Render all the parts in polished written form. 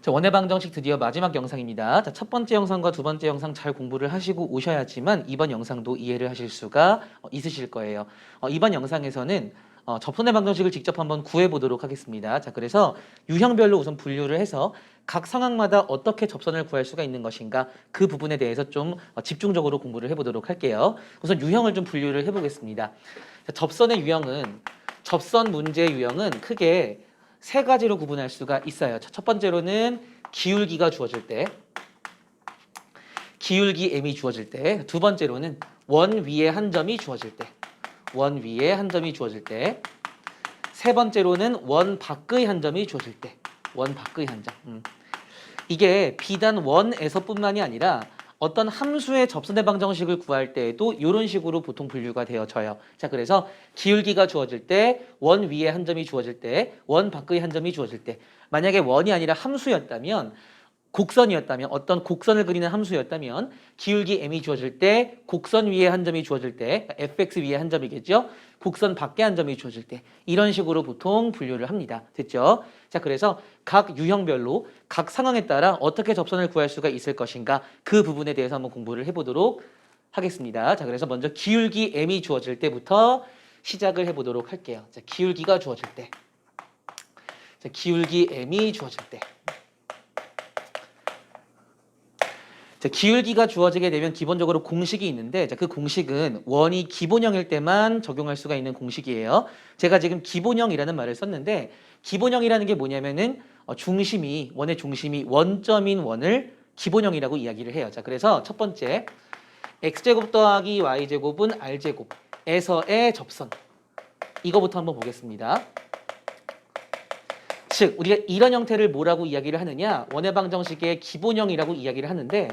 자, 원의 방정식 드디어 마지막 영상입니다. 자, 첫 번째 영상과 두 번째 영상 잘 공부를 하시고 오셔야지만 이번 영상도 이해를 하실 수가 있으실 거예요. 이번 영상에서는 접선의 방정식을 직접 한번 구해보도록 하겠습니다. 자, 그래서 유형별로 우선 분류를 해서 각 상황마다 어떻게 접선을 구할 수가 있는 것인가 그 부분에 대해서 좀 집중적으로 공부를 해보도록 할게요. 우선 유형을 좀 분류를 해보겠습니다. 자, 접선의 유형은 접선 문제의 유형은 크게 세 가지로 구분할 수가 있어요. 첫 번째로는 기울기가 주어질 때, 기울기 m이 주어질 때, 두 번째로는 원 위에 한 점이 주어질 때, 원 위에 한 점이 주어질 때, 세 번째로는 원 밖의 한 점이 주어질 때, 원 밖의 한 점. 이게 비단 원에서뿐만이 아니라 어떤 함수의 접선의 방정식을 구할 때에도 이런 식으로 보통 분류가 되어져요. 자, 그래서 기울기가 주어질 때, 원 위에 한 점이 주어질 때, 원 밖의 한 점이 주어질 때, 만약에 원이 아니라 함수였다면, 곡선이었다면, 어떤 곡선을 그리는 함수였다면 기울기 m이 주어질 때, 곡선 위에 한 점이 주어질 때, fx 위에 한 점이겠죠? 곡선 밖에 한 점이 주어질 때 이런 식으로 보통 분류를 합니다. 됐죠? 자, 그래서 각 유형별로 각 상황에 따라 어떻게 접선을 구할 수가 있을 것인가 그 부분에 대해서 한번 공부를 해보도록 하겠습니다. 자, 그래서 먼저 기울기 m이 주어질 때부터 시작을 해보도록 할게요. 자, 기울기가 주어질 때, 자, 기울기 m이 주어질 때. 자, 기울기가 주어지게 되면 기본적으로 공식이 있는데, 자, 그 공식은 원이 기본형일 때만 적용할 수가 있는 공식이에요. 제가 지금 기본형이라는 말을 썼는데, 기본형이라는 게 뭐냐면은 중심이, 원의 중심이 원점인 원을 기본형이라고 이야기를 해요. 자, 그래서 첫 번째 x제곱 더하기 y제곱은 r제곱에서의 접선, 이거부터 한번 보겠습니다. 즉 우리가 이런 형태를 뭐라고 이야기를 하느냐, 원의 방정식의 기본형이라고 이야기를 하는데,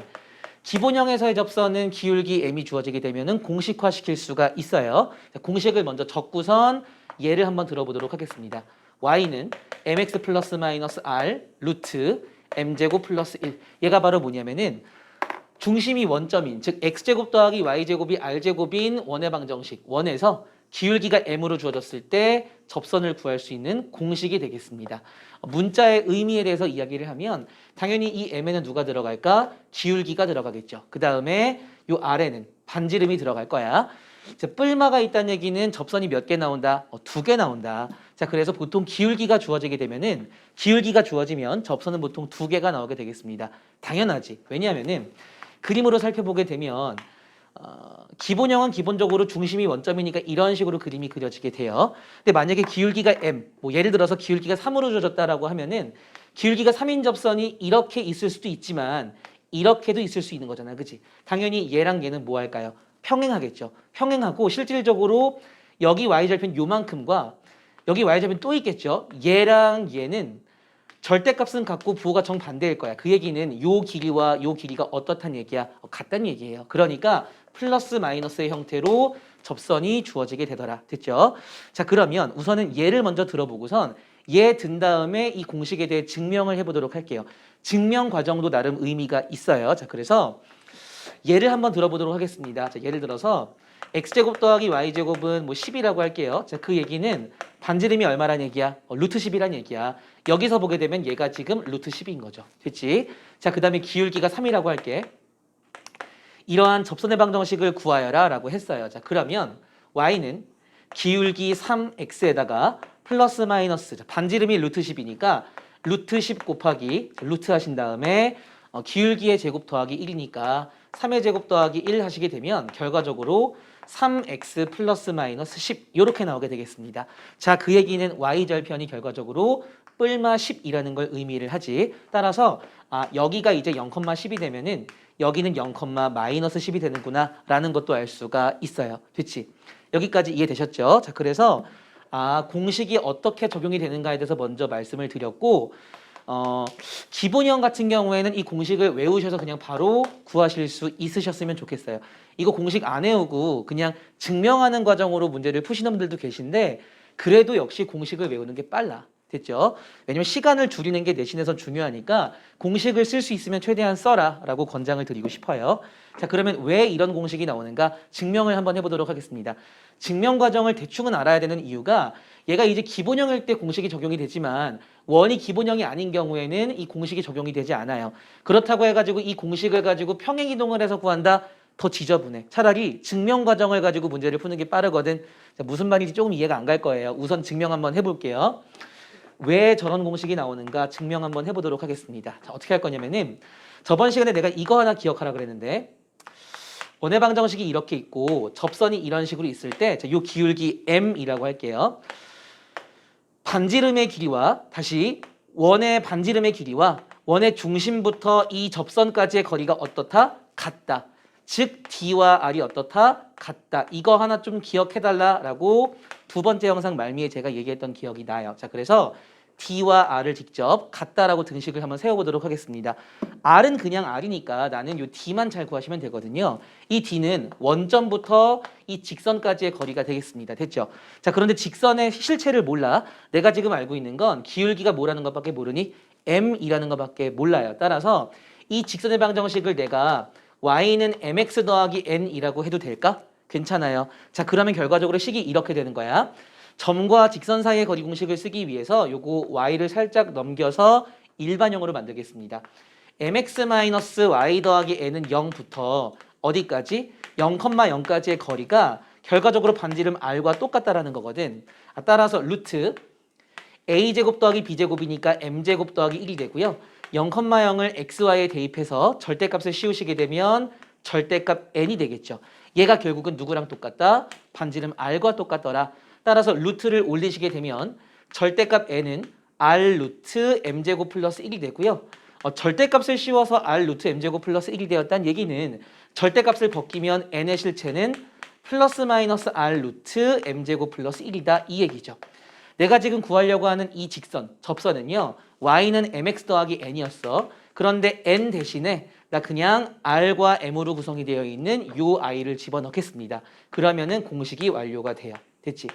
기본형에서의 접선은 기울기 m이 주어지게 되면은 공식화시킬 수가 있어요. 공식을 먼저 적고선 예를 한번 들어보도록 하겠습니다. y는 mx 플러스 마이너스 r 루트 m제곱 플러스 1. 얘가 바로 뭐냐면은 중심이 원점인, 즉 x제곱 더하기 y제곱이 r제곱인 원의 방정식, 원에서 기울기가 m으로 주어졌을 때 접선을 구할 수 있는 공식이 되겠습니다. 문자의 의미에 대해서 이야기를 하면 당연히 이 m에는 누가 들어갈까? 기울기가 들어가겠죠. 그 다음에 요 아래는 반지름이 들어갈 거야. 자, 뿔마가 있다는 얘기는 접선이 몇 개 나온다? 2개 나온다. 자, 그래서 보통 기울기가 주어지게 되면은, 기울기가 주어지면 접선은 보통 2개가 나오게 되겠습니다. 당연하지. 왜냐하면은 그림으로 살펴보게 되면 기본형은 기본적으로 중심이 원점이니까 이런 식으로 그림이 그려지게 돼요. 근데 만약에 기울기가 m, 뭐 예를 들어서 기울기가 3으로 주어졌다라고 하면은 기울기가 3인 접선이 이렇게 있을 수도 있지만 이렇게도 있을 수 있는 거잖아, 그치? 당연히 얘랑 얘는 뭐 할까요? 평행하겠죠. 평행하고 실질적으로 여기 y절편 요만큼과 여기 y절편 또 있겠죠. 얘랑 얘는 절대값은 같고 부호가 정반대일 거야. 그 얘기는 요 길이와 요 길이가 어떻다는 얘기야? 같다는 얘기예요. 그러니까 플러스 마이너스의 형태로 접선이 주어지게 되더라. 됐죠? 자, 그러면 우선은 얘를 먼저 들어보고선 얘 든 다음에 이 공식에 대해 증명을 해보도록 할게요. 증명 과정도 나름 의미가 있어요. 자, 그래서 얘를 한번 들어보도록 하겠습니다. 자, 예를 들어서 x제곱 더하기 y제곱은 뭐 10이라고 할게요. 자, 그 얘기는 반지름이 얼마란 얘기야? 루트 10이란 얘기야. 여기서 보게 되면 얘가 지금 루트 10인 거죠. 됐지? 자, 그 다음에 기울기가 3이라고 할게. 이러한 접선의 방정식을 구하여라 라고 했어요. 자, 그러면 y는 기울기 3x에다가 플러스 마이너스, 반지름이 루트 10이니까 루트 10 곱하기 루트 하신 다음에 기울기의 제곱 더하기 1이니까 3의 제곱 더하기 1 하시게 되면 결과적으로 3x 플러스 마이너스 10 이렇게 나오게 되겠습니다. 자, 그 얘기는 y절편이 결과적으로 뿔마 10이라는 걸 의미를 하지. 따라서 여기가 이제 0,10이 되면은 여기는 0, 마이너스 10이 되는구나 라는 것도 알 수가 있어요. 됐지? 여기까지 이해되셨죠? 자, 그래서 공식이 어떻게 적용이 되는가에 대해서 먼저 말씀을 드렸고, 기본형 같은 경우에는 이 공식을 외우셔서 그냥 바로 구하실 수 있으셨으면 좋겠어요. 이거 공식 안 외우고 그냥 증명하는 과정으로 문제를 푸시는 분들도 계신데, 그래도 역시 공식을 외우는 게 빨라. 됐죠? 왜냐면 시간을 줄이는 게 내신에선 중요하니까 공식을 쓸 수 있으면 최대한 써라 라고 권장을 드리고 싶어요. 자, 그러면 왜 이런 공식이 나오는가 증명을 한번 해보도록 하겠습니다. 증명 과정을 대충은 알아야 되는 이유가 얘가 이제 기본형일 때 공식이 적용이 되지만 원이 기본형이 아닌 경우에는 이 공식이 적용이 되지 않아요. 그렇다고 해가지고 이 공식을 가지고 평행이동을 해서 구한다? 더 지저분해. 차라리 증명 과정을 가지고 문제를 푸는 게 빠르거든. 자, 무슨 말인지 조금 이해가 안 갈 거예요. 우선 증명 한번 해볼게요. 왜 저런 공식이 나오는가 증명 한번 해보도록 하겠습니다. 자, 어떻게 할 거냐면은 저번 시간에 내가 이거 하나 기억하라 그랬는데 원의 방정식이 이렇게 있고 접선이 이런 식으로 있을 때 이 기울기 m이라고 할게요. 반지름의 길이와 다시 원의 반지름의 길이와 원의 중심부터 이 접선까지의 거리가 어떻다? 같다. 즉 D와 R이 어떻다? 같다. 이거 하나 좀 기억해달라라고 두 번째 영상 말미에 제가 얘기했던 기억이 나요. 자, 그래서 D와 R을 직접 같다라고 등식을 한번 세워보도록 하겠습니다. R은 그냥 R이니까 나는 이 D만 잘 구하시면 되거든요. 이 D는 원점부터 이 직선까지의 거리가 되겠습니다. 됐죠? 자, 그런데 직선의 실체를 몰라. 내가 지금 알고 있는 건 기울기가 뭐라는 것밖에 모르니 m이라는 것밖에 몰라요. 따라서 이 직선의 방정식을 내가 y는 mx 더하기 n이라고 해도 될까? 괜찮아요. 자, 그러면 결과적으로 식이 이렇게 되는 거야. 점과 직선 사이의 거리 공식을 쓰기 위해서 요거 y를 살짝 넘겨서 일반형으로 만들겠습니다. mx-y 더하기 n은 0부터 어디까지? 0,0까지의 거리가 결과적으로 반지름 r과 똑같다라는 거거든. 따라서 루트 a제곱 더하기 b제곱이니까 m제곱 더하기 1이 되고요. 0,0을 xy에 대입해서 절대값을 씌우시게 되면 절대값 n이 되겠죠. 얘가 결국은 누구랑 똑같다? 반지름 r과 똑같더라. 따라서 루트를 올리시게 되면 절대값 n은 r 루트 m제곱 플러스 1이 되고요. 절대값을 씌워서 r 루트 m제곱 플러스 1이 되었다는 얘기는 절대값을 벗기면 n의 실체는 플러스 마이너스 r 루트 m제곱 플러스 1이다 이 얘기죠. 내가 지금 구하려고 하는 이 직선, 접선은요. y는 mx 더하기 n이었어. 그런데 n 대신에 나 그냥 r과 m으로 구성이 되어 있는 요 i를 집어넣겠습니다. 그러면은 공식이 완료가 돼요. 됐지?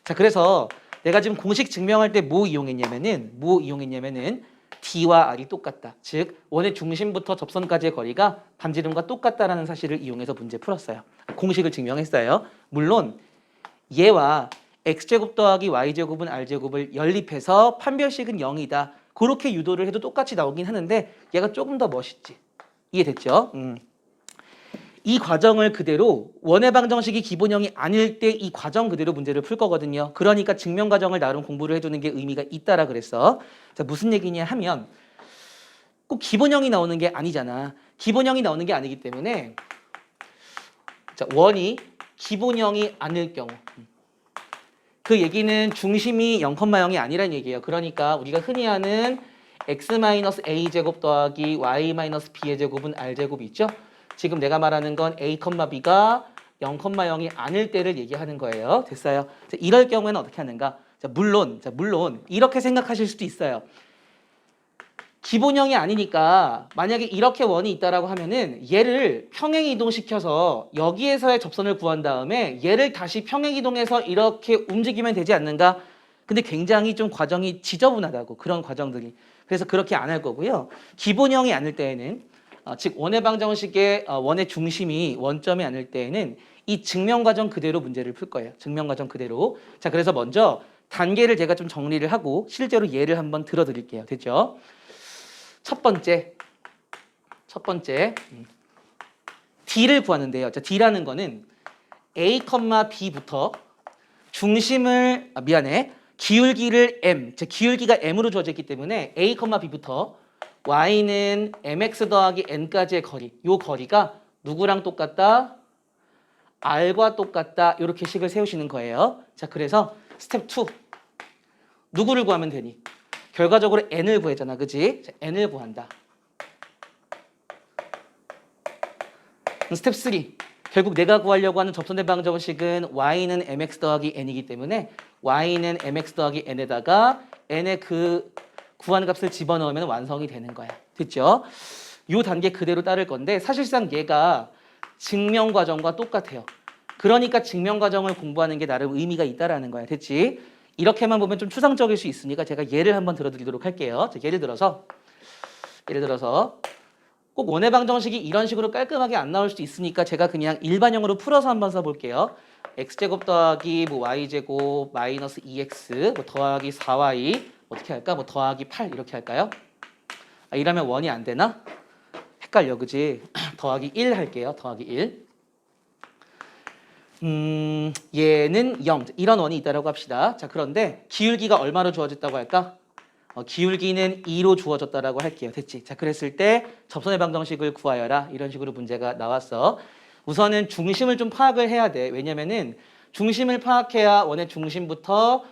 자, 그래서 내가 지금 공식 증명할 때 뭐 이용했냐면은 D와 R이 똑같다. 즉 원의 중심부터 접선까지의 거리가 반지름과 똑같다라는 사실을 이용해서 문제 풀었어요. 공식을 증명했어요. 물론 얘와 x제곱 더하기 y제곱은 r제곱을 연립해서 판별식은 0이다. 그렇게 유도를 해도 똑같이 나오긴 하는데 얘가 조금 더 멋있지. 이해됐죠? 이 과정을 그대로 원의 방정식이 기본형이 아닐 때 이 과정 그대로 문제를 풀 거거든요. 그러니까 증명 과정을 나름 공부를 해두는 게 의미가 있다라 그랬어. 자, 무슨 얘기냐 하면 꼭 기본형이 나오는 게 아니잖아. 기본형이 나오는 게 아니기 때문에 자, 원이 기본형이 아닐 경우 그 얘기는 중심이 0,0이 아니란 얘기예요. 그러니까 우리가 흔히 하는 x-a제곱 더하기 y-b의 제곱은 r제곱이 있죠. 지금 내가 말하는 건 a, b가 0,0이 아닐 때를 얘기하는 거예요. 됐어요? 자, 이럴 경우에는 어떻게 하는가? 자, 물론 이렇게 생각하실 수도 있어요. 기본형이 아니니까 만약에 이렇게 원이 있다라고 하면은 얘를 평행 이동시켜서 여기에서의 접선을 구한 다음에 얘를 다시 평행 이동해서 이렇게 움직이면 되지 않는가? 근데 굉장히 좀 과정이 지저분하다고 그런 과정들이. 그래서 그렇게 안 할 거고요. 기본형이 아닐 때에는 즉 원의 방정식의 원의 중심이 원점이 아닐 때에는 이 증명 과정 그대로 문제를 풀 거예요. 증명 과정 그대로. 자, 그래서 먼저 단계를 제가 좀 정리를 하고 실제로 예를 한번 들어 드릴게요. 됐죠? 첫 번째 D를 구하는데요. 자, D라는 거는 A, B부터 중심을 기울기를 M, 즉 기울기가 M으로 주어져 있기 때문에 A, B부터 Y는 MX 더하기 N까지의 거리, 요 거리가 누구랑 똑같다? R과 똑같다. 이렇게 식을 세우시는 거예요. 자, 그래서 스텝 2 누구를 구하면 되니? 결과적으로 n을 구했잖아, 그지? 자, n을 구한다. 스텝 3 결국 내가 구하려고 하는 접선된 방정식은 y는 mx 더하기 n이기 때문에 y는 mx 더하기 n에다가 n의 그 구한 값을 집어넣으면 완성이 되는 거야. 됐죠? 이 단계 그대로 따를 건데 사실상 얘가 증명 과정과 똑같아요. 그러니까 증명 과정을 공부하는 게 나름 의미가 있다라는 거야. 됐지? 이렇게만 보면 좀 추상적일 수 있으니까 제가 예를 한번 들어드리도록 할게요. 자, 예를 들어서 꼭 원의 방정식이 이런 식으로 깔끔하게 안 나올 수도 있으니까 제가 그냥 일반형으로 풀어서 한번 써볼게요. x제곱 더하기 y제곱 마이너스 2x 더하기 4y 어떻게 할까? 뭐 더하기 8 이렇게 할까요? 아, 이러면 원이 안 되나? 헷갈려, 그지? 더하기 1 할게요. 더하기 1. 얘는 0. 이런 원이 있다라고 합시다. 자, 그런데 기울기가 얼마로 주어졌다고 할까? 기울기는 2로 주어졌다라고 할게요. 됐지? 자, 그랬을 때 접선의 방정식을 구하여라. 이런 식으로 문제가 나왔어. 우선은 중심을 좀 파악을 해야 돼. 왜냐면은 중심을 파악해야 원의 중심부터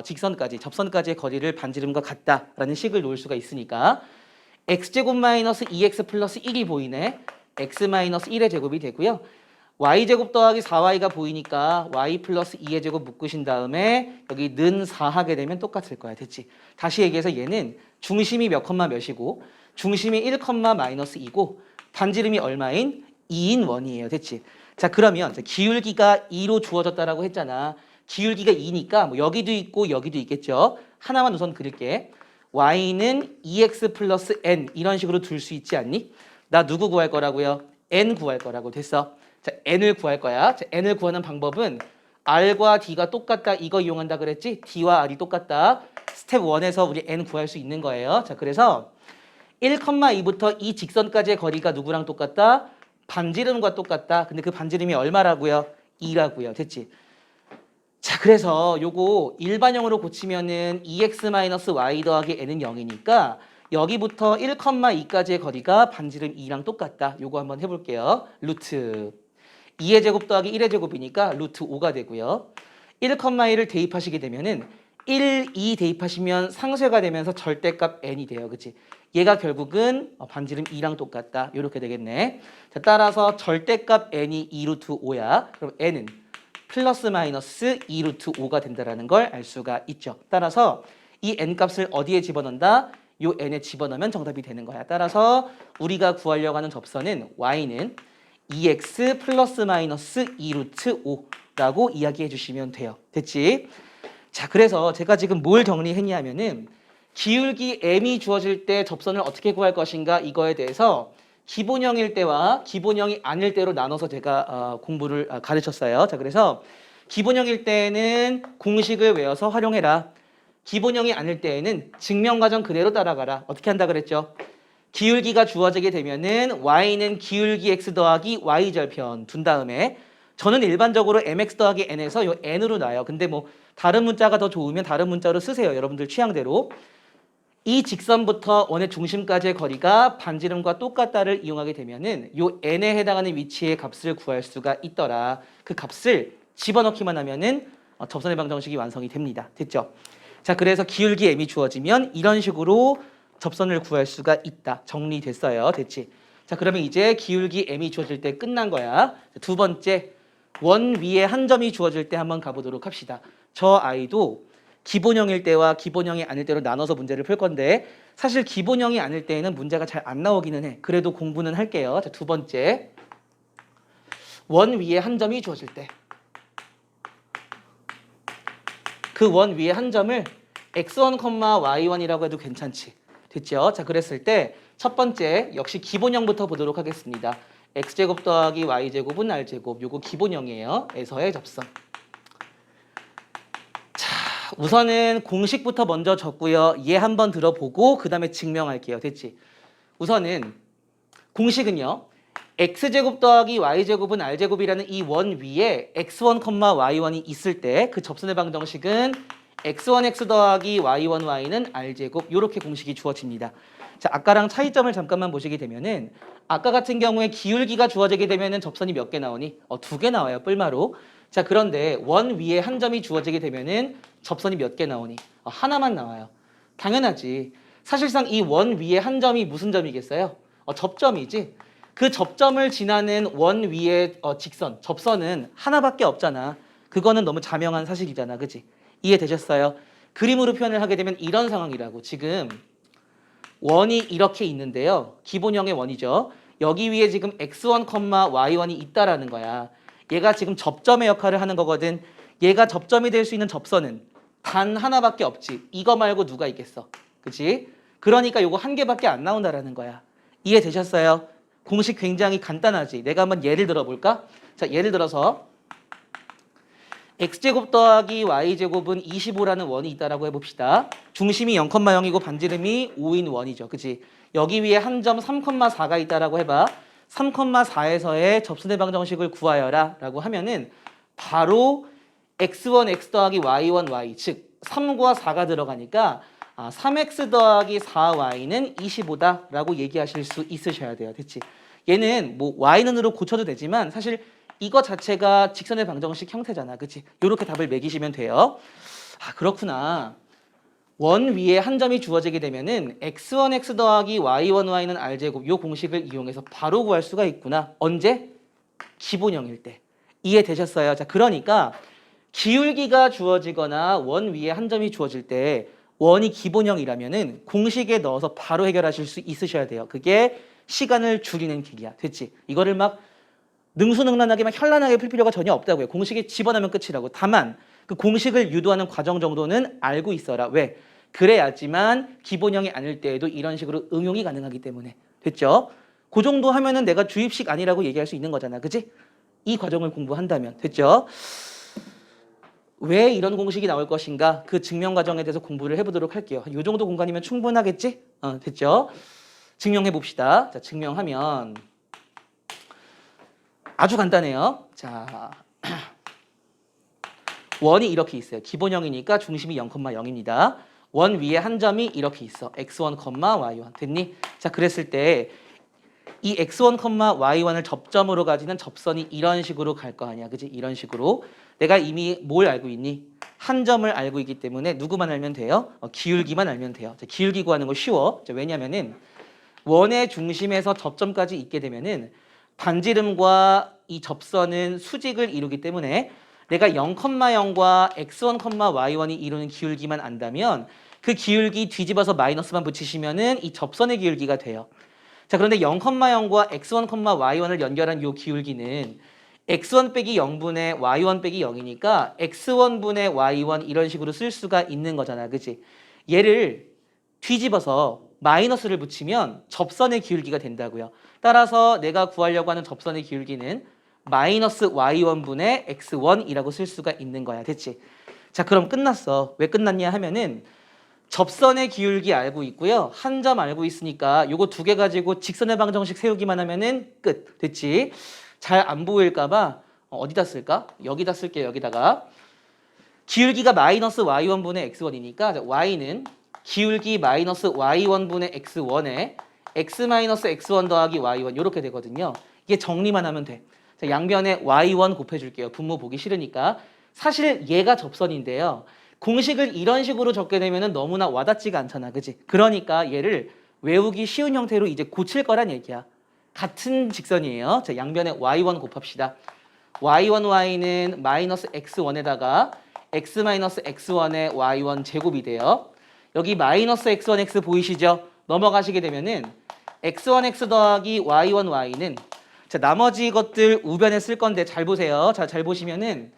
직선까지, 접선까지의 거리를 반지름과 같다라는 식을 놓을 수가 있으니까 x제곱 마이너스 2x 플러스 1이 보이네. x 마이너스 1의 제곱이 되고요. y제곱 더하기 4y가 보이니까 y 플러스 2의 제곱 묶으신 다음에 여기 는 4 하게 되면 똑같을 거야. 됐지? 다시 얘기해서 얘는 중심이 몇 컴마 몇이고 중심이 1 컴마 마이너스 2고 반지름이 얼마인? 2인 원이에요. 됐지? 자, 그러면 기울기가 2로 주어졌다라고 했잖아. 기울기가 2니까 뭐 여기도 있고 여기도 있겠죠. 하나만 우선 그릴게. y는 2x 플러스 n 이런 식으로 둘 수 있지 않니? 나 누구 구할 거라고요? n 구할 거라고. 됐어? 자, n을 구할 거야. 자, n을 구하는 방법은 r과 d가 똑같다 이거 이용한다 그랬지? d와 r이 똑같다. 스텝 1에서 우리 n 구할 수 있는 거예요. 자, 그래서 1,2부터 이 직선까지의 거리가 누구랑 똑같다? 반지름과 똑같다. 근데 그 반지름이 얼마라고요? 2라고요. 됐지? 자, 그래서 요거 일반형으로 고치면은 2x-y 더하기 n은 0이니까 여기부터 1,2까지의 거리가 반지름 2랑 똑같다. 요거 한번 해볼게요. 루트 2의 제곱 더하기 1의 제곱이니까 루트 5가 되고요. 1,1을 대입하시게 되면은 1, 2 대입하시면 상쇄가 되면서 절대값 n이 돼요. 그치? 얘가 결국은 반지름 2랑 똑같다. 이렇게 되겠네. 자, 따라서 절대값 n이 2루트 5야. 그럼 n은 플러스 마이너스 2루트 5가 된다는 걸 알 수가 있죠. 따라서 이 n값을 어디에 집어넣는다? 요 n에 집어넣으면 정답이 되는 거야. 따라서 우리가 구하려고 하는 접선은 y는 2x 플러스 마이너스 2루트 5라고 이야기해 주시면 돼요. 됐지? 자, 그래서 제가 지금 뭘 정리했냐면은 기울기 m이 주어질 때 접선을 어떻게 구할 것인가 이거에 대해서 기본형일 때와 기본형이 아닐 때로 나눠서 제가 공부를 가르쳤어요. 자, 그래서 기본형일 때는 공식을 외워서 활용해라. 기본형이 아닐 때에는 증명과정 그대로 따라가라. 어떻게 한다 그랬죠? 기울기가 주어지게 되면은 y는 기울기 x 더하기 y절편 둔 다음에 저는 일반적으로 mx 더하기 n에서 요 n으로 놔요. 근데 뭐 다른 문자가 더 좋으면 다른 문자로 쓰세요. 여러분들 취향대로. 이 직선부터 원의 중심까지의 거리가 반지름과 똑같다를 이용하게 되면은 요 n에 해당하는 위치의 값을 구할 수가 있더라. 그 값을 집어넣기만 하면은 접선의 방정식이 완성이 됩니다. 됐죠? 자, 그래서 기울기 m이 주어지면 이런 식으로 접선을 구할 수가 있다. 정리됐어요. 됐지? 자, 그러면 이제 기울기 m이 주어질 때 끝난 거야. 두 번째, 원 위에 한 점이 주어질 때 한번 가보도록 합시다. 저 아이도 기본형일 때와 기본형이 아닐 때로 나눠서 문제를 풀 건데 사실 기본형이 아닐 때에는 문제가 잘 안 나오기는 해. 그래도 공부는 할게요. 자, 두 번째, 원 위에 한 점이 주어질 때 그 원 위에 한 점을 x1, y1이라고 해도 괜찮지. 됐죠? 자, 그랬을 때 첫 번째 역시 기본형부터 보도록 하겠습니다. x제곱 더하기 y제곱은 r제곱. 요거 기본형이에요. 에서의 접선. 자, 우선은 공식부터 먼저 적고요. 얘 한번 들어보고 그 다음에 증명할게요. 됐지? 우선은 공식은요. x제곱 더하기 y제곱은 r제곱이라는 이 원 위에 x1, y1이 있을 때 그 접선의 방정식은 x1x 더하기 y1y는 r제곱 이렇게 공식이 주어집니다. 자, 아까랑 차이점을 잠깐만 보시게 되면은 아까 같은 경우에 기울기가 주어지게 되면은 접선이 몇 개 나오니? 2개 나와요. 뿔마로. 자, 그런데 원 위에 한 점이 주어지게 되면은 접선이 몇 개 나오니? 하나만 나와요. 당연하지. 사실상 이 원 위에 한 점이 무슨 점이겠어요? 접점이지. 그 접점을 지나는 원 위의 직선, 접선은 하나밖에 없잖아. 그거는 너무 자명한 사실이잖아. 그치? 이해되셨어요? 그림으로 표현을 하게 되면 이런 상황이라고. 지금 원이 이렇게 있는데요. 기본형의 원이죠. 여기 위에 지금 x1, y1이 있다라는 거야. 얘가 지금 접점의 역할을 하는 거거든. 얘가 접점이 될 수 있는 접선은 단 하나밖에 없지. 이거 말고 누가 있겠어. 그치? 그러니까 요거 한 개밖에 안 나온다라는 거야. 이해되셨어요? 공식 굉장히 간단하지. 내가 한번 예를 들어 볼까? 자, 예를 들어서 x제곱 더하기 y제곱은 25라는 원이 있다라고 해봅시다. 중심이 0,0이고 반지름이 5인 원이죠. 그치? 여기 위에 한 점 3,4가 있다라고 해봐. 3,4에서의 접선의 방정식을 구하여라 라고 하면은 바로 x1 x 더하기 y1 y 즉 3과 4가 들어가니까 3x 더하기 4y는 25다 라고 얘기하실 수 있으셔야 돼요. 됐지? 얘는 뭐 y는으로 고쳐도 되지만 사실 이거 자체가 직선의 방정식 형태잖아. 그치? 요렇게 답을 매기시면 돼요. 그렇구나. 원 위에 한 점이 주어지게 되면은 x1 x 더하기 y1 y는 r제곱 요 공식을 이용해서 바로 구할 수가 있구나. 언제? 기본형일 때. 이해되셨어요? 자, 그러니까 기울기가 주어지거나 원 위에 한 점이 주어질 때 원이 기본형이라면은 공식에 넣어서 바로 해결하실 수 있으셔야 돼요. 그게 시간을 줄이는 길이야. 됐지? 이거를 막 능수능란하게 막 현란하게 풀 필요가 전혀 없다고요. 공식에 집어넣으면 끝이라고. 다만 그 공식을 유도하는 과정 정도는 알고 있어라. 왜? 그래야지만 기본형이 아닐 때에도 이런 식으로 응용이 가능하기 때문에. 됐죠? 그 정도 하면은 내가 주입식 아니라고 얘기할 수 있는 거잖아. 그치? 이 과정을 공부한다면. 됐죠? 왜 이런 공식이 나올 것인가? 그 증명 과정에 대해서 공부를 해보도록 할게요. 이 정도 공간이면 충분하겠지? 됐죠? 증명해 봅시다. 자, 증명하면 아주 간단해요. 자, 원이 이렇게 있어요. 기본형이니까 중심이 0,0입니다. 원 위에 한 점이 이렇게 있어. x1, y1. 됐니? 자, 그랬을 때 이 x1, y1을 접점으로 가지는 접선이 이런 식으로 갈 거 아니야. 그지? 이런 식으로. 내가 이미 뭘 알고 있니? 한 점을 알고 있기 때문에 누구만 알면 돼요? 기울기만 알면 돼요. 자, 기울기 구하는 거 쉬워. 자, 왜냐면은 원의 중심에서 접점까지 있게 되면은 반지름과 이 접선은 수직을 이루기 때문에 내가 0,0과 x1, y1이 이루는 기울기만 안다면 그 기울기 뒤집어서 마이너스만 붙이시면은 이 접선의 기울기가 돼요. 자, 그런데 0,0과 x1, y1을 연결한 이 기울기는 x1 빼기 0분의 y1 빼기 0이니까 x1분의 y1 이런 식으로 쓸 수가 있는 거잖아. 그치? 얘를 뒤집어서 마이너스를 붙이면 접선의 기울기가 된다고요. 따라서 내가 구하려고 하는 접선의 기울기는 마이너스 y1분의 x1이라고 쓸 수가 있는 거야. 됐지? 자, 그럼 끝났어. 왜 끝났냐 하면은 접선의 기울기 알고 있고요. 한 점 알고 있으니까 요거 두 개 가지고 직선의 방정식 세우기만 하면은 끝. 됐지? 잘 안 보일까 봐 어디다 쓸까? 여기다 쓸게요. 여기다가. 기울기가 마이너스 y1분의 x1이니까 y는 기울기 마이너스 y1분의 x1에 x 마이너스 x1 더하기 y1 이렇게 되거든요. 이게 정리만 하면 돼. 자, 양변에 y1 곱해줄게요. 분모 보기 싫으니까. 사실 얘가 접선인데요. 공식을 이런 식으로 적게 되면 너무나 와닿지가 않잖아. 그치? 그러니까 얘를 외우기 쉬운 형태로 이제 고칠 거란 얘기야. 같은 직선이에요. 자, 양변에 y1 곱합시다. y1y는 마이너스 x1에다가 x 마이너스 x1의 y1 제곱이 돼요. 여기 마이너스 x1 x 보이시죠? 넘어가시게 되면은 x1x 더하기 y1y는 자, 나머지 것들 우변에 쓸 건데 잘 보세요. 자, 잘 보시면은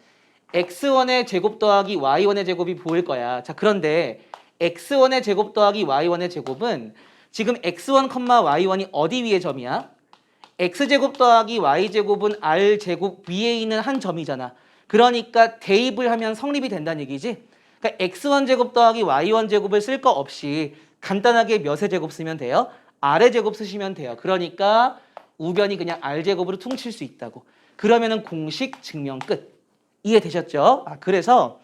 x1의 제곱 더하기 y1의 제곱이 보일 거야. 자, 그런데 x1의 제곱 더하기 y1의 제곱은 지금 x1, y1이 어디 위에 점이야? x제곱 더하기 y제곱은 r제곱 위에 있는 한 점이잖아. 그러니까 대입을 하면 성립이 된다는 얘기지. 그러니까 x1 제곱 더하기 y1 제곱을 쓸 거 없이 간단하게 몇의 제곱 쓰면 돼요? r의 제곱 쓰시면 돼요. 그러니까 우변이 그냥 r제곱으로 퉁칠 수 있다고. 그러면은 공식 증명 끝. 이해되셨죠? 그래서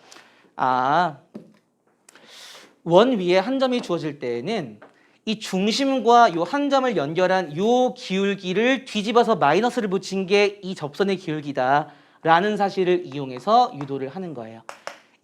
원 위에 한 점이 주어질 때에는 이 중심과 요 한 점을 연결한 요 기울기를 뒤집어서 마이너스를 붙인 게 이 접선의 기울기다라는 사실을 이용해서 유도를 하는 거예요.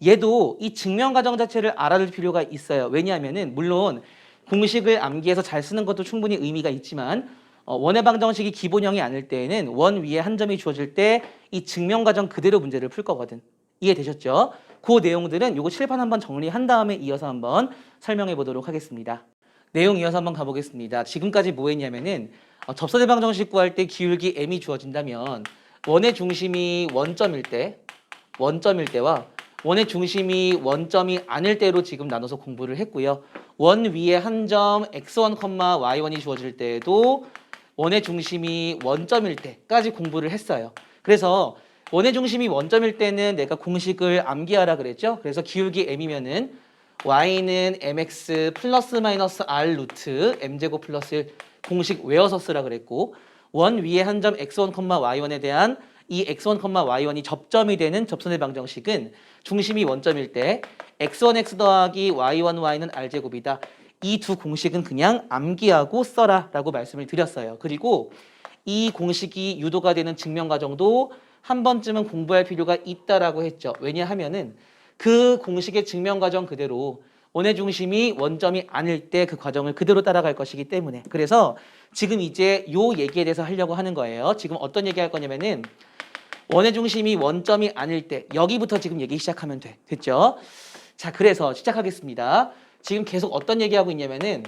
얘도 이 증명 과정 자체를 알아둘 필요가 있어요. 왜냐하면은 물론 공식을 암기해서 잘 쓰는 것도 충분히 의미가 있지만 원의 방정식이 기본형이 아닐 때에는 원 위에 한 점이 주어질 때 이 증명 과정 그대로 문제를 풀 거거든. 이해되셨죠? 그 내용들은 요거 칠판 한번 정리한 다음에 이어서 한번 설명해 보도록 하겠습니다. 내용 이어서 한번 가보겠습니다. 지금까지 뭐 했냐면은 접선의 방정식 구할 때 기울기 m이 주어진다면 원의 중심이 원점일 때와 원의 중심이 원점이 아닐 때로 지금 나눠서 공부를 했고요. 원 위에 한 점 x1, y1이 주어질 때에도 원의 중심이 원점일 때까지 공부를 했어요. 그래서 원의 중심이 원점일 때는 내가 공식을 암기하라 그랬죠. 그래서 기울기 m이면은 y는 mx 플러스 마이너스 r 루트 m제곱 플러스 1 공식 외워서 쓰라 그랬고 원 위에 한 점 x1, y1에 대한 이 x1, y1이 접점이 되는 접선의 방정식은 중심이 원점일 때 x1x 더하기 y1, y는 r제곱이다. 이 두 공식은 그냥 암기하고 써라 라고 말씀을 드렸어요. 그리고 이 공식이 유도가 되는 증명 과정도 한 번쯤은 공부할 필요가 있다라고 했죠. 왜냐하면은 그 공식의 증명 과정 그대로 원의 중심이 원점이 아닐 때 그 과정을 그대로 따라갈 것이기 때문에 그래서 지금 이제 요 얘기에 대해서 하려고 하는 거예요. 지금 어떤 얘기 할 거냐면은 원의 중심이 원점이 아닐 때 여기부터 지금 얘기 시작하면 돼. 됐죠? 자, 그래서 시작하겠습니다. 지금 계속 어떤 얘기하고 있냐면은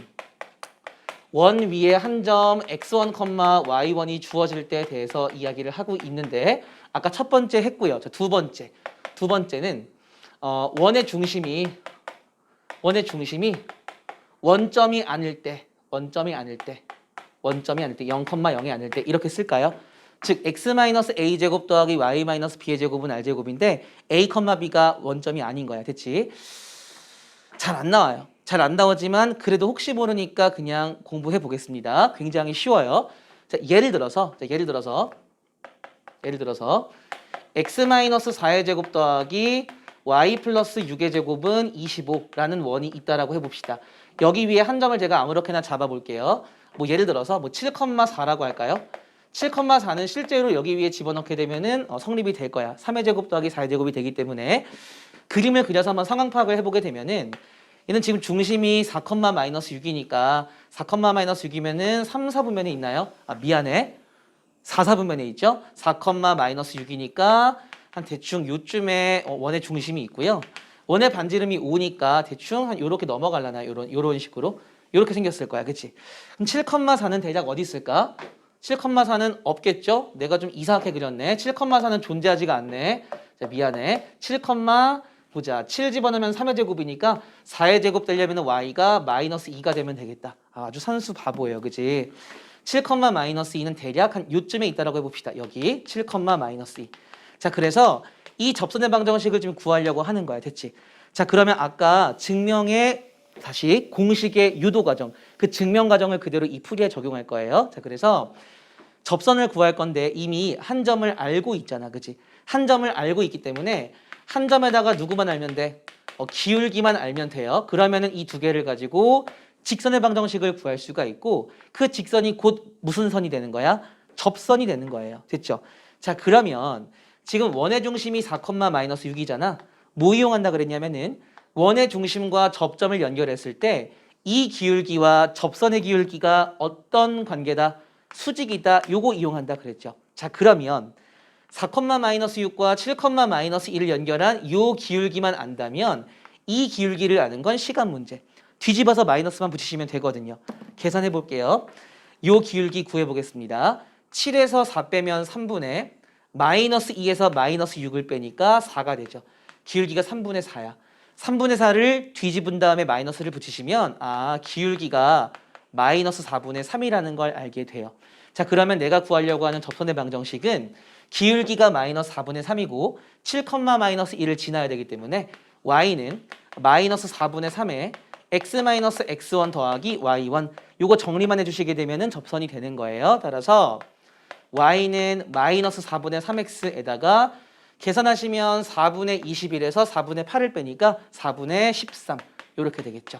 원 위에 한 점 x1, y1이 주어질 때에 대해서 이야기를 하고 있는데 아까 첫 번째 했고요. 자, 두 번째는 원의 중심이 원점이 아닐 때 0,0이 아닐 때 이렇게 쓸까요? 즉 x-a 제곱 더하기 y-b의 제곱은 r 제곱인데 a, b가 원점이 아닌 거야. 됐지? 잘 안 나와요. 잘 안 나오지만 그래도 혹시 모르니까 그냥 공부해 보겠습니다. 굉장히 쉬워요. 자, 예를 들어서 x-4의 제곱 더하기 y 플러스 6의 제곱은 25라는 원이 있다라고 해봅시다. 여기 위에 한 점을 제가 아무렇게나 잡아볼게요. 뭐 예를 들어서 뭐 7,4라고 할까요? 7,4는 실제로 여기 위에 집어넣게 되면은 성립이 될 거야. 3의 제곱 더하기 4의 제곱이 되기 때문에 그림을 그려서 한번 상황 파악을 해보게 되면은 얘는 지금 중심이 4, 마이너스 6이니까 4, 마이너스 6이면은 3, 4분면에 있나요? 아, 미안해. 4, 4분면에 있죠? 4, 마이너스 6이니까 한 대충 요쯤에 원의 중심이 있고요. 원의 반지름이 5니까 대충 한 요렇게 넘어가려나 요런 식으로 요렇게 생겼을 거야. 그치? 그럼 7,4는 대략 어디 있을까? 7,4는 없겠죠? 내가 좀 이상하게 그렸네. 7,4는 존재하지가 않네. 자, 미안해. 7, 보자. 7 집어넣으면 3의 제곱이니까 4의 제곱 되려면 y가 마이너스 2가 되면 되겠다. 아주 산수 바보예요. 그치? 7, 마이너스 2는 대략 한 요쯤에 있다라고 해봅시다. 여기 7, 마이너스 2. 자, 그래서 이 접선의 방정식을 지금 구하려고 하는 거야. 됐지? 자, 그러면 아까 증명의 다시 공식의 유도 과정, 그 증명 과정을 그대로 이 풀이에 적용할 거예요. 자, 그래서 접선을 구할 건데 이미 한 점을 알고 있잖아. 그치? 한 점을 알고 있기 때문에 한 점에다가 누구만 알면 돼? 기울기만 알면 돼요. 그러면은 이 두 개를 가지고 직선의 방정식을 구할 수가 있고 그 직선이 곧 무슨 선이 되는 거야? 접선이 되는 거예요. 됐죠? 자, 그러면 지금 원의 중심이 4, 마이너스 6이잖아. 뭐 이용한다 그랬냐면은 원의 중심과 접점을 연결했을 때 이 기울기와 접선의 기울기가 어떤 관계다? 수직이다. 요거 이용한다 그랬죠. 자, 그러면 4, 마이너스 6과 7, 마이너스 1을 연결한 요 기울기만 안다면 이 기울기를 아는 건 시간 문제. 뒤집어서 마이너스만 붙이시면 되거든요. 계산해 볼게요. 요 기울기 구해 보겠습니다. 7에서 4 빼면 3분의 마이너스 2에서 마이너스 6을 빼니까 4가 되죠. 기울기가 3분의 4야. 3분의 4를 뒤집은 다음에 마이너스를 붙이시면 기울기가 마이너스 4분의 3이라는 걸 알게 돼요. 자, 그러면 내가 구하려고 하는 접선의 방정식은 기울기가 마이너스 4분의 3이고 7, 마이너스 1을 지나야 되기 때문에 y는 마이너스 4분의 3에 x 마이너스 x1 더하기 y1 요거 정리만 해주시게 되면은 접선이 되는 거예요. 따라서 y는 마이너스 4분의 3x에다가 계산하시면 4분의 21에서 4분의 8을 빼니까 4분의 13 이렇게 되겠죠.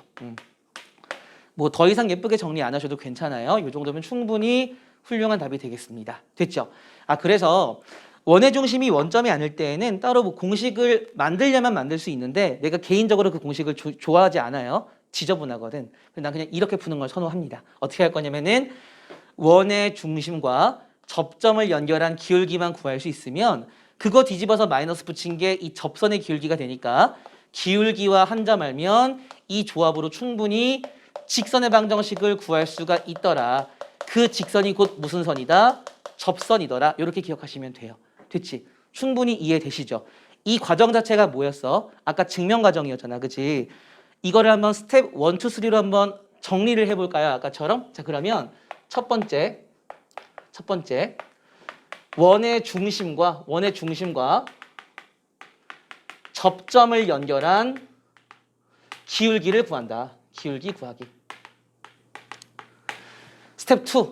뭐 더 이상 예쁘게 정리 안 하셔도 괜찮아요. 이 정도면 충분히 훌륭한 답이 되겠습니다. 됐죠? 그래서 원의 중심이 원점이 아닐 때에는 따로 뭐 공식을 만들려면 만들 수 있는데 내가 개인적으로 그 공식을 좋아하지 않아요. 지저분하거든. 난 그냥 이렇게 푸는 걸 선호합니다. 어떻게 할 거냐면은 원의 중심과 접점을 연결한 기울기만 구할 수 있으면 그거 뒤집어서 마이너스 붙인 게 이 접선의 기울기가 되니까 기울기와 한 점 알면 이 조합으로 충분히 직선의 방정식을 구할 수가 있더라. 그 직선이 곧 무슨 선이다? 접선이더라. 이렇게 기억하시면 돼요. 됐지? 충분히 이해되시죠? 이 과정 자체가 뭐였어? 아까 증명 과정이었잖아. 그치? 이거를 한번 스텝 1, 2, 3로 한번 정리를 해볼까요? 아까처럼? 자, 그러면 첫 번째 원의 중심과 접점을 연결한 기울기를 구한다. 기울기 구하기. 스텝 2.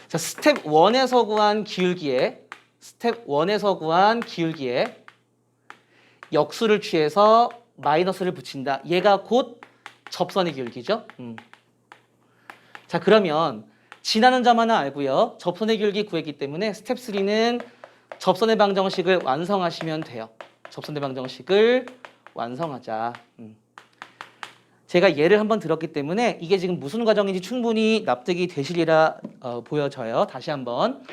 자, 스텝 1에서 구한 기울기에 역수를 취해서 마이너스를 붙인다. 얘가 곧 접선의 기울기죠. 자, 그러면 지나는 점 하나 알고요. 접선의 기울기 구했기 때문에 스텝 3는 접선의 방정식을 완성하시면 돼요. 접선의 방정식을 완성하자. 제가 예를 한번 들었기 때문에 이게 지금 무슨 과정인지 충분히 납득이 되시리라 보여져요. 다시 한번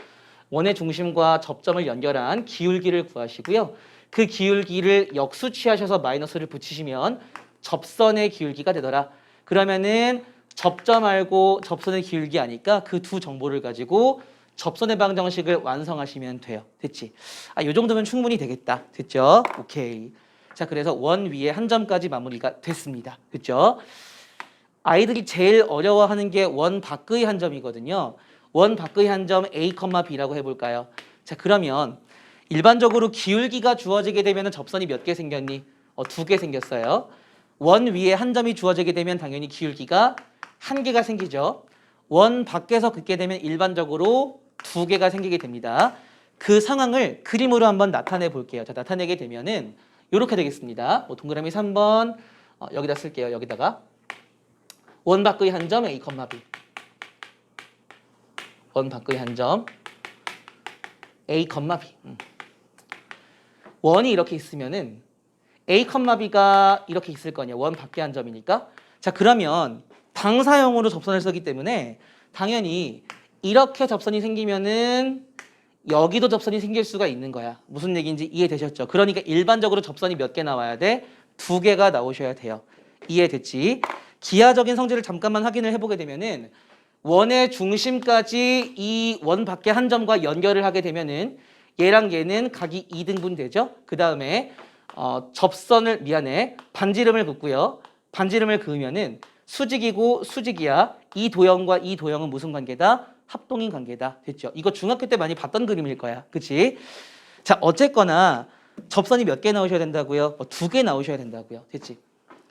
원의 중심과 접점을 연결한 기울기를 구하시고요. 그 기울기를 역수 취하셔서 마이너스를 붙이시면 접선의 기울기가 되더라. 그러면은 접점 알고 접선의 기울기 아니까 그 두 정보를 가지고 접선의 방정식을 완성하시면 돼요. 됐지? 이 정도면 충분히 되겠다. 됐죠? 오케이. 자, 그래서 원 위에 한 점까지 마무리가 됐습니다. 됐죠? 아이들이 제일 어려워하는 게 원 밖의 한 점이거든요. 원 밖의 한 점 A, B라고 해볼까요? 자, 그러면 일반적으로 기울기가 주어지게 되면 접선이 몇 개 생겼니? 2개 생겼어요. 원 위에 한 점이 주어지게 되면 당연히 기울기가 1개가 생기죠. 원 밖에서 긋게 되면 일반적으로 2개가 생기게 됩니다. 그 상황을 그림으로 한번 나타내 볼게요. 자, 나타내게 되면은 이렇게 되겠습니다. 동그라미 3번 여기다 쓸게요. 여기다가 원 밖의 한 점 A, B. 원 밖의 한 점 A, B. 원이 이렇게 있으면은 A, B가 이렇게 있을 거냐. 원 밖의 한 점이니까. 자, 그러면 방사형으로 접선을 쓰기 때문에 당연히 이렇게 접선이 생기면은 여기도 접선이 생길 수가 있는 거야. 무슨 얘기인지 이해되셨죠? 그러니까 일반적으로 접선이 몇 개 나와야 돼? 2개가 나오셔야 돼요. 이해됐지? 기하적인 성질을 잠깐만 확인을 해보게 되면은 원의 중심까지 이 원 밖의 한 점과 연결을 하게 되면은 얘랑 얘는 각이 2등분 되죠? 그 다음에 반지름을 긋고요. 반지름을 그으면은 수직이고 수직이야. 이 도형과 이 도형은 무슨 관계다? 합동인 관계다. 됐죠? 이거 중학교 때 많이 봤던 그림일 거야. 그치? 자, 어쨌거나 접선이 몇 개 나오셔야 된다고요? 2개 나오셔야 된다고요. 됐지?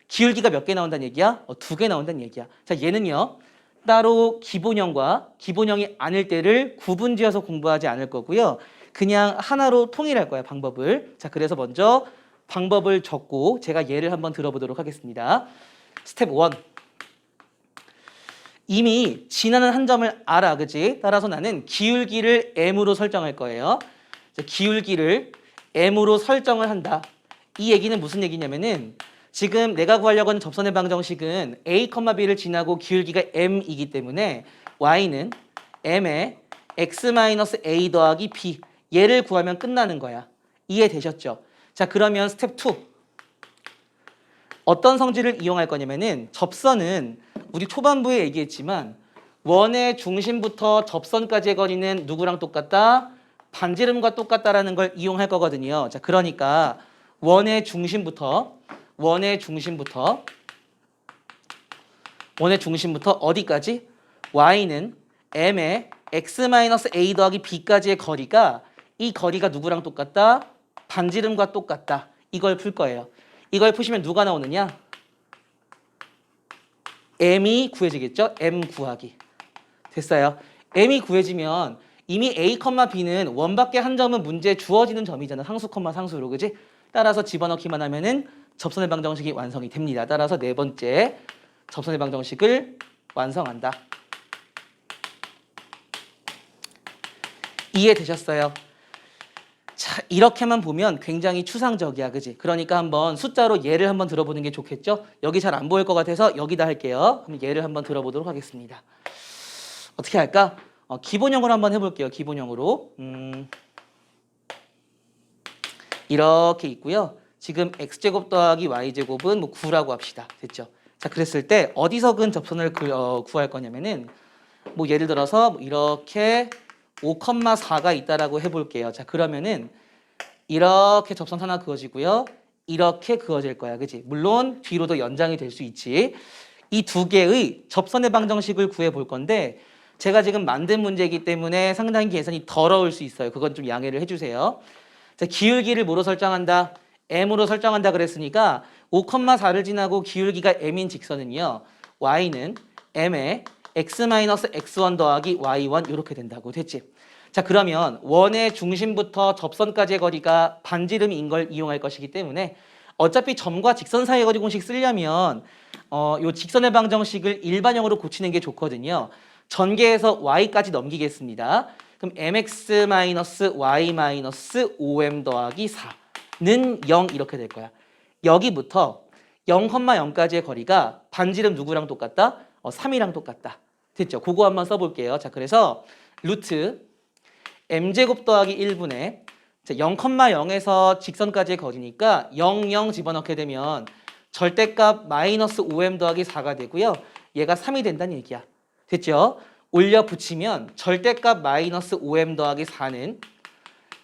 기울기가 몇 개 나온다는 얘기야? 2개 나온다는 얘기야. 자, 얘는요. 따로 기본형이 아닐 때를 구분지어서 공부하지 않을 거고요. 그냥 하나로 통일할 거야, 방법을. 자, 그래서 먼저 방법을 적고 제가 예를 한번 들어보도록 하겠습니다. 스텝 1. 이미 지나는 한 점을 알아, 그치? 따라서 나는 기울기를 m으로 설정할 거예요. 기울기를 m으로 설정을 한다. 이 얘기는 무슨 얘기냐면은 지금 내가 구하려고 하는 접선의 방정식은 a, b를 지나고 기울기가 m이기 때문에 y는 m에 x-a 더하기 b 얘를 구하면 끝나는 거야. 이해되셨죠? 자, 그러면 스텝 2. 어떤 성질을 이용할 거냐면은 접선은 우리 초반부에 얘기했지만 원의 중심부터 접선까지의 거리는 누구랑 똑같다? 반지름과 똑같다라는 걸 이용할 거거든요. 자, 그러니까 원의 중심부터 어디까지? y는 m의 x-a 더하기 b까지의 거리가 이 거리가 누구랑 똑같다? 반지름과 똑같다. 이걸 풀 거예요. 이걸 푸시면 누가 나오느냐? m이 구해지겠죠? m 구하기. 됐어요. m이 구해지면 이미 a, b는 원밖에 한 점은 문제에 주어지는 점이잖아. 상수, 상수로. 그지? 따라서 집어넣기만 하면은 접선의 방정식이 완성이 됩니다. 따라서 네 번째 접선의 방정식을 완성한다. 이해되셨어요? 자, 이렇게만 보면 굉장히 추상적이야. 그지? 그러니까 한번 숫자로 예를 한번 들어보는 게 좋겠죠? 여기 잘 안 보일 것 같아서 여기다 할게요. 그럼 예를 한번 들어보도록 하겠습니다. 어떻게 할까? 기본형으로 한번 해볼게요. 기본형으로. 이렇게 있고요. 지금 x제곱 더하기 y제곱은 뭐 9라고 합시다. 됐죠? 자, 그랬을 때 어디서든 접선을 구할 거냐면은 뭐 예를 들어서 뭐 이렇게 5,4가 있다라고 해볼게요. 자, 그러면은 이렇게 접선 하나 그어지고요. 이렇게 그어질 거야. 그지? 물론 뒤로도 연장이 될 수 있지. 이 두 개의 접선의 방정식을 구해 볼 건데 제가 지금 만든 문제이기 때문에 상당히 계산이 더러울 수 있어요. 그건 좀 양해를 해주세요. 자, 기울기를 뭐로 설정한다? m으로 설정한다 그랬으니까 5,4를 지나고 기울기가 m인 직선은요. y는 m에 x-x1 더하기 y1 이렇게 된다고 됐지? 자, 그러면 원의 중심부터 접선까지의 거리가 반지름인 걸 이용할 것이기 때문에 어차피 점과 직선 사이의 거리 공식 쓰려면 요 직선의 방정식을 일반형으로 고치는 게 좋거든요. 전개해서 y까지 넘기겠습니다. 그럼 mx-y-5m 더하기 4는 0 이렇게 될 거야. 여기부터 0,0까지의 거리가 반지름 누구랑 똑같다? 3이랑 똑같다. 됐죠? 그거 한번 써볼게요. 자, 그래서 루트 m제곱 더하기 1분의 0,0에서 직선까지의 거리니까 0, 0 집어넣게 되면 절대값 마이너스 5m 더하기 4가 되고요. 얘가 3이 된다는 얘기야. 됐죠? 올려 붙이면 절대값 마이너스 5m 더하기 4는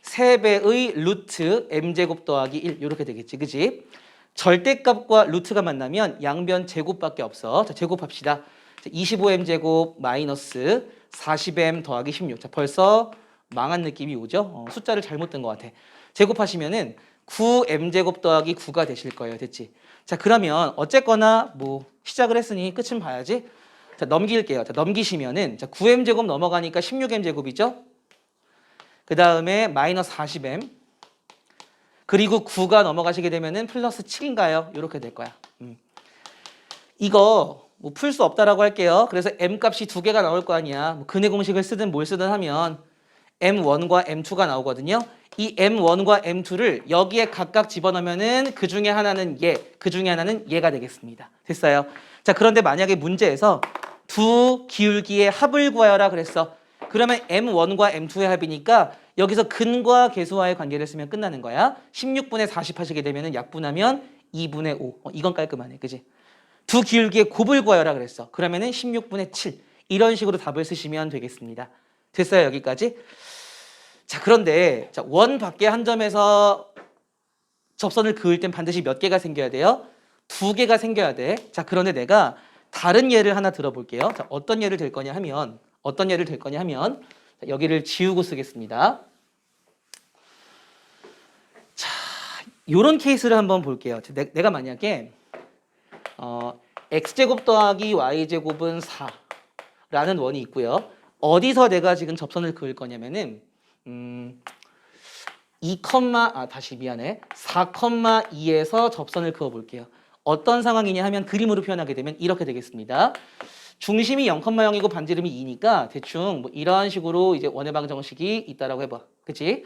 3배의 루트 m제곱 더하기 1 이렇게 되겠지. 그지? 절대값과 루트가 만나면 양변 제곱밖에 없어. 자, 제곱합시다. 25m 제곱 마이너스 40m 더하기 16. 자, 벌써 망한 느낌이 오죠? 숫자를 잘못 든 것 같아. 제곱하시면은 9m 제곱 더하기 9가 되실 거예요. 됐지? 자, 그러면 어쨌거나 뭐 시작을 했으니 끝은 봐야지. 자, 넘길게요. 자, 넘기시면은 자, 9m 제곱 넘어가니까 16m 제곱이죠? 그 다음에 마이너스 40m 그리고 9가 넘어가시게 되면은 플러스 7인가요? 이렇게 될 거야. 이거 뭐 풀 수 없다라고 할게요. 그래서 m 값이 두 개가 나올 거 아니야. 뭐 근해 공식을 쓰든 뭘 쓰든 하면 m1과 m2가 나오거든요. 이 m1과 m2를 여기에 각각 집어넣으면은 그 중에 하나는 얘, 그 중에 하나는 얘가 되겠습니다. 됐어요? 자, 그런데 만약에 문제에서 두 기울기의 합을 구하여라 그랬어. 그러면 m1과 m2의 합이니까 여기서 근과 계수와의 관계를 쓰면 끝나는 거야. 16분의 40 하시게 되면은 약분하면 2분의 5. 이건 깔끔하네. 그지? 두 기울기의 곱을 구하여라 그랬어. 그러면은 16분의 7. 이런 식으로 답을 쓰시면 되겠습니다. 됐어요? 여기까지? 자, 그런데 자, 원 밖에 한 점에서 접선을 그을 땐 반드시 몇 개가 생겨야 돼요? 두 개가 생겨야 돼. 자, 그런데 내가 다른 예를 하나 들어볼게요. 자, 어떤 예를 들 거냐 하면 자, 여기를 지우고 쓰겠습니다. 자, 요런 케이스를 한번 볼게요. 내가 만약에 x제곱 더하기 y제곱은 4라는 원이 있고요. 어디서 내가 지금 접선을 그을 거냐면은 4,2에서 접선을 그어 볼게요. 어떤 상황이냐 하면 그림으로 표현하게 되면 이렇게 되겠습니다. 중심이 0,0이고 반지름이 2니까 대충 뭐 이런 식으로 이제 원의 방정식이 있다라고 해봐. 그치?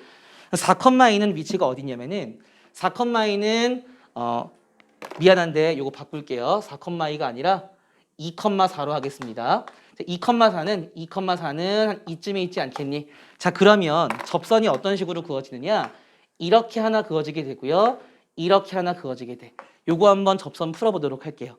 4,2는 위치가 어디냐면은 4,2는 미안한데 요거 바꿀게요. 4,2가 아니라 2,4로 하겠습니다. 2,4는 한 이쯤에 있지 않겠니? 자, 그러면 접선이 어떤 식으로 그어지느냐? 이렇게 하나 그어지게 되고요. 이렇게 하나 그어지게 돼. 요거 한번 접선 풀어보도록 할게요.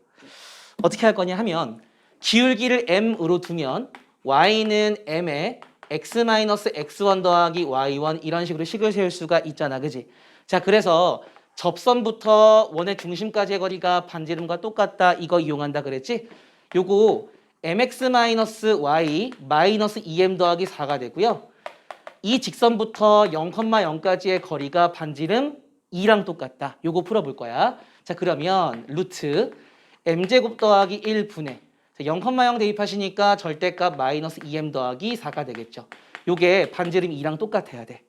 어떻게 할 거냐 하면 기울기를 m으로 두면 y는 m에 x-x1 더하기 y1 이런 식으로 식을 세울 수가 있잖아. 그지? 자, 그래서 접선부터 원의 중심까지의 거리가 반지름과 똑같다. 이거 이용한다 그랬지? 요거 mx-y 마이너스 2m 더하기 4가 되고요. 이 직선부터 0,0까지의 거리가 반지름 2랑 똑같다. 요거 풀어볼 거야. 자, 그러면 루트 m제곱 더하기 1분의 0,0 대입하시니까 절대값 마이너스 2m 더하기 4가 되겠죠. 요게 반지름 2랑 똑같아야 돼.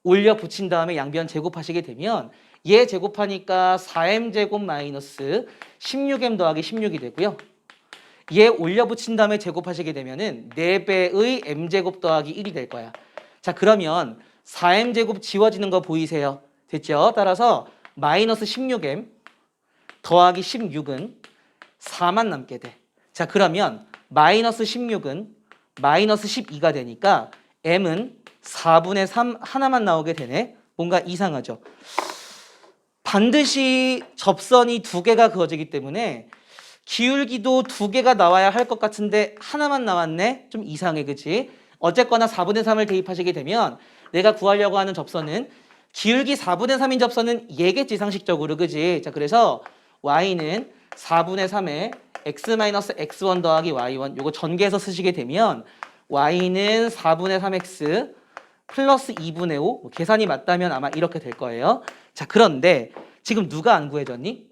올려 붙인 다음에 양변 제곱하시게 되면 얘 제곱하니까 4m제곱 마이너스 16m 더하기 16이 되고요. 얘 올려 붙인 다음에 제곱하시게 되면은 4배의 m제곱 더하기 1이 될 거야. 자, 그러면 4m제곱 지워지는 거 보이세요? 됐죠? 따라서 마이너스 16m 더하기 16은 4만 남게 돼. 자, 그러면 마이너스 16은 마이너스 12가 되니까 m은 4분의 3 하나만 나오게 되네. 뭔가 이상하죠? 반드시 접선이 두 개가 그어지기 때문에 기울기도 두 개가 나와야 할 것 같은데 하나만 나왔네? 좀 이상해, 그치? 어쨌거나 4분의 3을 대입하시게 되면 내가 구하려고 하는 접선은 기울기 4분의 3인 접선은 얘겠지, 상식적으로, 그치? 자, 그래서 y는 4분의 3에 x-x1 더하기 y1 요거 전개해서 쓰시게 되면 y는 4분의 3x 플러스 2분의 5 계산이 맞다면 아마 이렇게 될 거예요. 자, 그런데 지금 누가 안 구해졌니?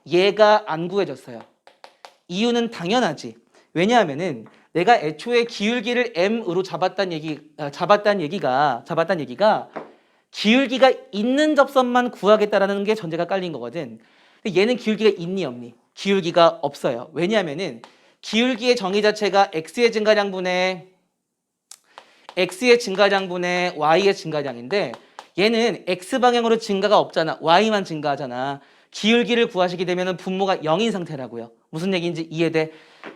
얘가 안 구해졌어요. 이유는 당연하지. 왜냐하면은 내가 애초에 기울기를 m으로 잡았다는 얘기가 기울기가 있는 접선만 구하겠다라는 게 전제가 깔린 거거든. 근데 얘는 기울기가 있니 없니? 기울기가 없어요. 왜냐하면은 기울기의 정의 자체가 x의 증가량분의 y의 증가량인데 얘는 x 방향으로 증가가 없잖아. y만 증가하잖아. 기울기를 구하시게 되면 분모가 0인 상태라고요. 무슨 얘기인지 이해돼?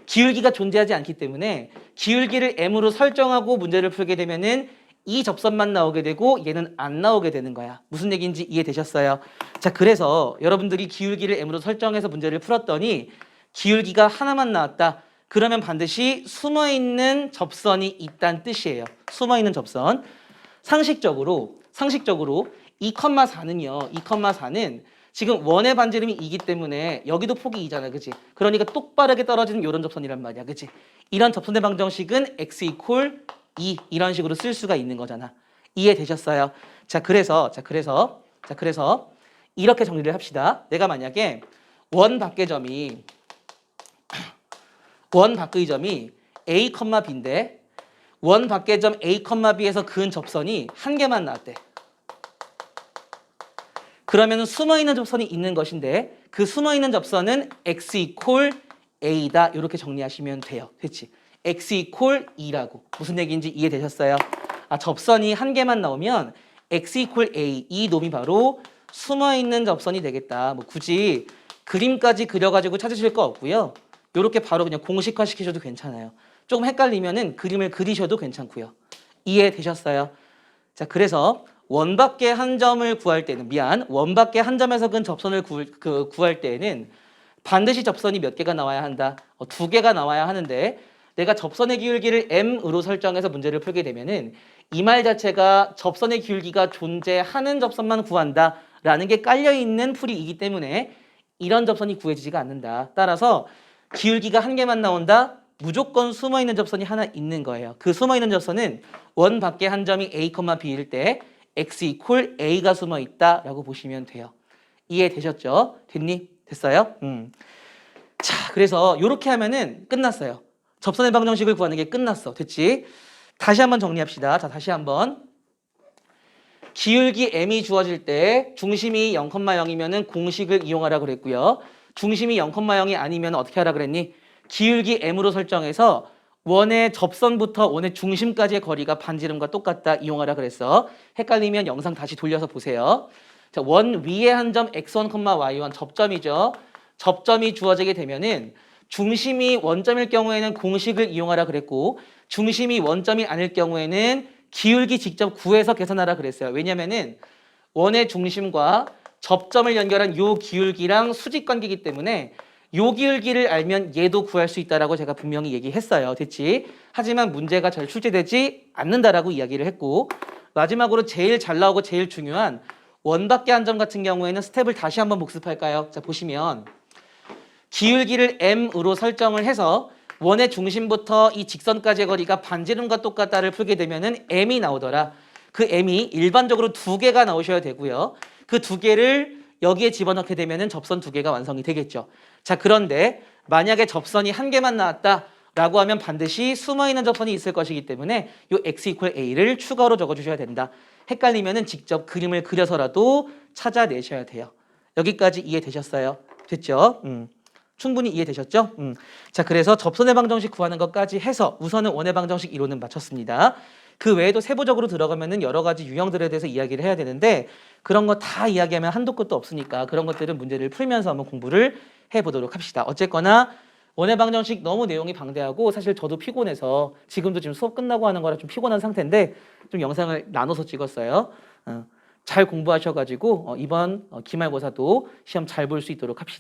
기울기가 존재하지 않기 때문에 기울기를 m으로 설정하고 문제를 풀게 되면은 이 접선만 나오게 되고 얘는 안 나오게 되는 거야. 무슨 얘기인지 이해되셨어요? 자, 그래서 여러분들이 기울기를 m으로 설정해서 문제를 풀었더니 기울기가 하나만 나왔다. 그러면 반드시 숨어있는 접선이 있다는 뜻이에요. 숨어있는 접선. 상식적으로 2,4는요. 2,4는 지금 원의 반지름이 2기 때문에 여기도 폭이 2잖아. 그치? 그러니까 똑바르게 떨어지는 이런 접선이란 말이야. 그치? 이런 접선의 방정식은 x 이퀄 2 이런 식으로 쓸 수가 있는 거잖아. 이해되셨어요? 자, 그래서 이렇게 정리를 합시다. 내가 만약에 원 밖의 점이 a, b인데 원 밖의 점 a, b에서 그은 접선이 한 개만 나왔대. 그러면 숨어있는 접선이 있는 것인데 그 숨어있는 접선은 x 이퀄 a다. 이렇게 정리하시면 돼요. 됐지? x 이퀄 2라고. 무슨 얘기인지 이해되셨어요? 접선이 한 개만 나오면 x 이퀄 a 이 놈이 바로 숨어있는 접선이 되겠다. 뭐 굳이 그림까지 그려가지고 찾으실 거 없고요. 이렇게 바로 그냥 공식화 시키셔도 괜찮아요. 조금 헷갈리면은 그림을 그리셔도 괜찮고요. 이해되셨어요? 자, 그래서 원 밖의 한 점을 구할 때는 원 밖의 한 점에서 근 접선을 구할 때는 반드시 접선이 몇 개가 나와야 한다. 2개가 나와야 하는데 내가 접선의 기울기를 m으로 설정해서 문제를 풀게 되면은 이 말 자체가 접선의 기울기가 존재하는 접선만 구한다라는 게 깔려있는 풀이이기 때문에 이런 접선이 구해지지가 않는다. 따라서 기울기가 한 개만 나온다. 무조건 숨어있는 접선이 하나 있는 거예요. 그 숨어있는 접선은 원 밖의 한 점이 a, b일 때 x 이퀄 a가 숨어있다라고 보시면 돼요. 이해되셨죠? 됐니? 됐어요? 자, 그래서 이렇게 하면은 끝났어요. 접선의 방정식을 구하는 게 끝났어. 됐지? 다시 한번 정리합시다. 자, 다시 한번. 기울기 m이 주어질 때 중심이 0,0이면은 공식을 이용하라 그랬고요. 중심이 0,0이 아니면 어떻게 하라 그랬니? 기울기 m으로 설정해서 원의 접선부터 원의 중심까지의 거리가 반지름과 똑같다 이용하라 그랬어. 헷갈리면 영상 다시 돌려서 보세요. 자, 원 위에 한 점 x1, y1 접점이죠. 접점이 주어지게 되면은 중심이 원점일 경우에는 공식을 이용하라 그랬고 중심이 원점이 아닐 경우에는 기울기 직접 구해서 계산하라 그랬어요. 왜냐면은 원의 중심과 접점을 연결한 요 기울기랑 수직 관계이기 때문에 요 기울기를 알면 얘도 구할 수 있다라고 제가 분명히 얘기했어요. 됐지? 하지만 문제가 잘 출제되지 않는다라고 이야기를 했고 마지막으로 제일 잘 나오고 제일 중요한 원 밖의 한 점 같은 경우에는 스텝을 다시 한번 복습할까요? 자, 보시면 기울기를 m으로 설정을 해서 원의 중심부터 이 직선까지의 거리가 반지름과 똑같다를 풀게 되면은 m이 나오더라. 그 m이 일반적으로 2개가 나오셔야 되고요. 그 2개를 여기에 집어넣게 되면은 접선 2개가 완성이 되겠죠. 자, 그런데 만약에 접선이 한 개만 나왔다라고 하면 반드시 숨어있는 접선이 있을 것이기 때문에 요 x 이퀄 a를 추가로 적어주셔야 된다. 헷갈리면은 직접 그림을 그려서라도 찾아내셔야 돼요. 여기까지 이해되셨어요? 됐죠? 충분히 이해되셨죠? 자, 그래서 접선의 방정식 구하는 것까지 해서 우선은 원의 방정식 이론은 마쳤습니다. 그 외에도 세부적으로 들어가면은 여러 가지 유형들에 대해서 이야기를 해야 되는데 그런 거 다 이야기하면 한도 끝도 없으니까 그런 것들은 문제를 풀면서 한번 공부를 해보도록 합시다. 어쨌거나 원의 방정식 너무 내용이 방대하고 사실 저도 피곤해서 지금도 지금 수업 끝나고 하는 거라 좀 피곤한 상태인데 좀 영상을 나눠서 찍었어요. 잘 공부하셔가지고 이번 기말고사도 시험 잘 볼 수 있도록 합시다.